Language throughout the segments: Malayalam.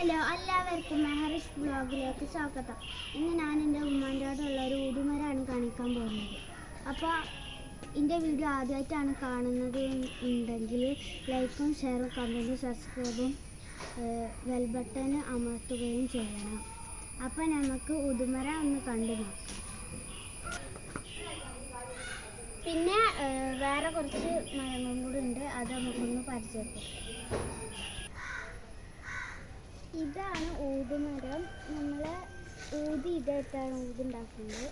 ഹലോ, എല്ലാവർക്കും മെഹറിഷ് വ്ലോഗിലേക്ക് സ്വാഗതം. ഇന്ന് ഞാൻ എൻ്റെ ഉമ്മാൻ്റെയോടുള്ള ഒരു ഊതുമരമാണ് കാണിക്കാൻ പോകുന്നത്. അപ്പോൾ എൻ്റെ വീഡിയോ ആദ്യമായിട്ടാണ് കാണുന്നത് ഉണ്ടെങ്കിൽ ലൈക്കും ഷെയറും കമൻറ്റും സബ്സ്ക്രൈബും ബെൽ ബട്ടൺ അമർത്തുകയും ചെയ്യണം. അപ്പോൾ നമുക്ക് ഊതുമര ഒന്ന് കണ്ടു നോക്കാം. പിന്നെ വേറെ കുറച്ച് മരങ്ങളും കൂടി ഉണ്ട്, അത് നമുക്കൊന്ന് പരിചയപ്പെടും. ഇതാണ് ഊതുമരം. നമ്മൾ ഇതായിട്ടാണ് ഊതുണ്ടാക്കുന്നത്.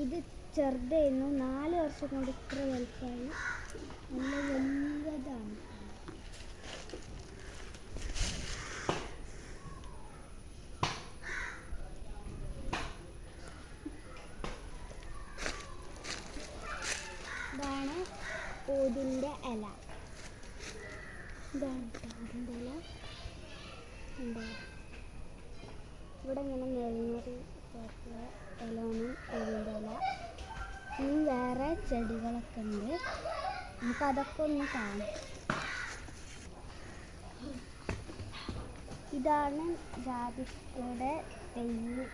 ഇത് ചെറുതായിരുന്നു, 4 വർഷം കൊണ്ട് ഇത്ര വലുപ്പമായി. നല്ല വലിയതാണ്. ഇതാണ് ഊതിൻ്റെ ഇല. ഇതാണ് ഊതിൻ്റെ ഇല. ഇവിടെ ഇങ്ങനെ നെല്ലുന്നൊരു ഇലമാണ് ഊതിൻ്റെ ഇല. ഇനി വേറെ ചെടികളൊക്കെ ഉണ്ട്, നമുക്കതൊക്കെ ഒന്ന് കാണാം. ഇതാണ് ജാതിക്കയുടെ തെയ്യ്.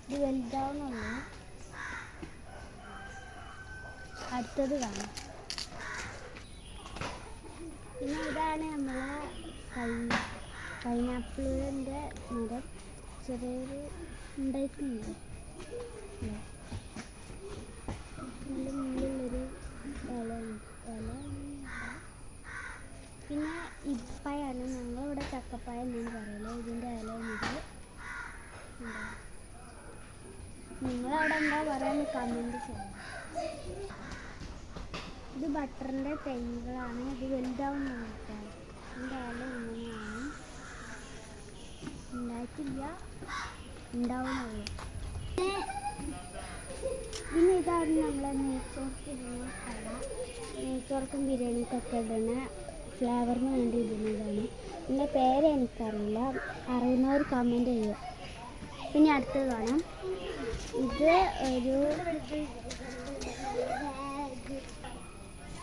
ഇത് വലുതാവുന്നുള്ളൂ. അടുത്തത് കാണാം. പിന്നെ ഇതാണ് നമ്മളെ പൈനാപ്പിളിൻ്റെ മരം. ചെറിയൊരു ഉണ്ടായിട്ടുണ്ട്. നല്ല മുള്ളുള്ളൊരു ഇല. പിന്നെ ഇപ്പയാണ്, ഞങ്ങളിവിടെ ചക്കപ്പായ എന്നാണ് പറയല്. ഇതിൻ്റെ ഇല നിങ്ങളവിടെ എന്താ പറയാന്ന് കമൻറ്റ് ചെയ്യാം. ഇത് ബട്ടറിൻ്റെ തൈകളാണ്. ഇത് വലുതാവുന്നതാണ്. ഇതിൻ്റെ ഇല ഇങ്ങനെയാണ്. ഉണ്ടായിട്ടില്ല, ഉണ്ടാവുന്നുള്ളൂ. പിന്നെ ഇതാണ് നമ്മളെ നെയ്ച്ചോർക്ക് ഇടുന്ന കട. നെയ്ച്ചോർക്കും ബിരിയാണിക്കൊക്കെ ഇടുന്ന ഫ്ലേവറിന് വേണ്ടി ഇടുന്നതാണ്. ഇതിൻ്റെ പേര് എനിക്കറിയില്ല, അറിയുന്നവർ കമൻറ്റ് ചെയ്യുക. പിന്നെ അടുത്തത് കാണാം.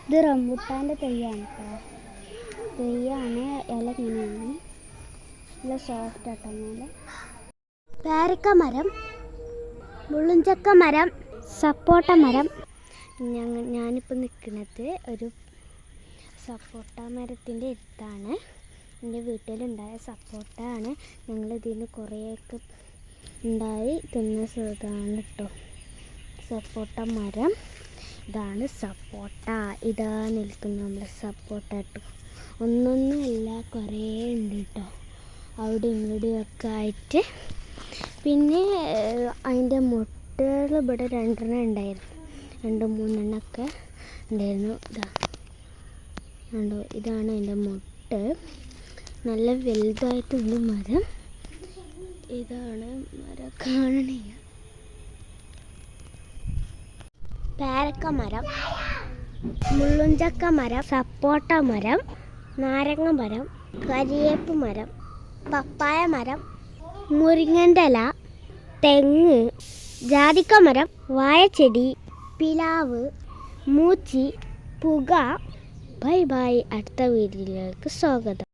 ഇത് റംബുട്ടാൻ്റെ തെയ്യാണ് കേട്ടോ. തെയ്യാണ്. ഇല ഇങ്ങനെയാണ്, നല്ല സോഫ്റ്റ് ആട്ടോ. മേലെ പേരക്ക മരം, മുള്ളുംചക്ക മരം, സപ്പോട്ട മരം. ഞാനിപ്പോൾ നിൽക്കുന്നത് ഒരു സപ്പോട്ട മരത്തിൻ്റെ അടുത്താണ്. എൻ്റെ വീട്ടിലുണ്ടായ സപ്പോട്ട ആണ്. ഞങ്ങളിതിൽ നിന്ന് കുറേയൊക്കെ ഉണ്ടായി തിന്ന സുഖമാണ് കേട്ടോ. സപ്പോട്ട മരം. ഇതാണ് സപ്പോട്ട. ഇതാ നിൽക്കുന്ന നമ്മുടെ സപ്പോട്ട കേട്ടോ. ഒന്നൊന്നുമല്ല, കുറേ ഉണ്ട് കേട്ടോ, അവിടെ ഇവിടെയൊക്കെ ആയിട്ട്. പിന്നെ അതിൻ്റെ മുട്ടകൾ ഇവിടെ 2 ഉണ്ടായിരുന്നു, 2-3 എണ്ണമൊക്കെ ഉണ്ടായിരുന്നു. കണ്ടോ, ഇതാണ് അതിൻ്റെ മുട്ട. നല്ല വലുതായിട്ടുണ്ട് മരം. ഇതാണ് മരം, കാണണേ. പേരക്ക മരം, മുള്ളുംചക്ക മരം, സപ്പോട്ട മരം, നാരങ്ങ മരം, കരിയേപ്പ് മരം, പപ്പായ മരം, മുരിങ്ങൻ്റെ ഇല, തെങ്ങ്, ജാതിക്ക മരം, വാഴച്ചെടി, പിലാവ്, മൂച്ചി, പുക. Bye bye. അടുത്ത വീഡിയോയിലേക്ക് സ്വാഗതം.